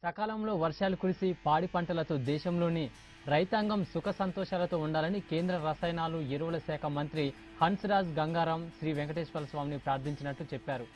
సకాలంలో వర్షాలు కురిసి పాడి పంటలతో దేశంలోని రైతాంగం సుఖ సంతోషాలతో ఉండాలని కేంద్ర రసాయనాలు ఎరువుల శాఖ మంత్రి హన్స్రాజ్ గంగారాం శ్రీ వెంకటేశ్వర స్వామిని ప్రార్థించినట్టు చెప్పారు.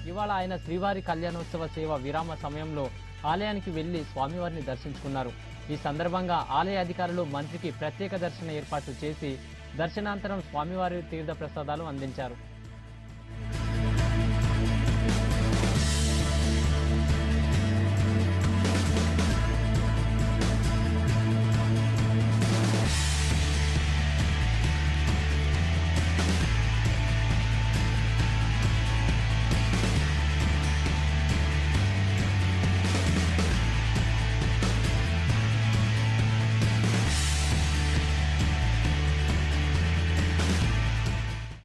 ఇవాళ ఆయన శ్రీవారి కళ్యాణోత్సవ సేవ విరామ సమయంలో ఆలయానికి వెళ్లి స్వామివారిని దర్శించుకున్నారు. ఈ సందర్భంగా ఆలయ అధికారులు మంత్రికి ప్రత్యేక దర్శన ఏర్పాట్లు చేసి దర్శనాంతరం స్వామివారి తీర్థ ప్రసాదాలు అందించారు.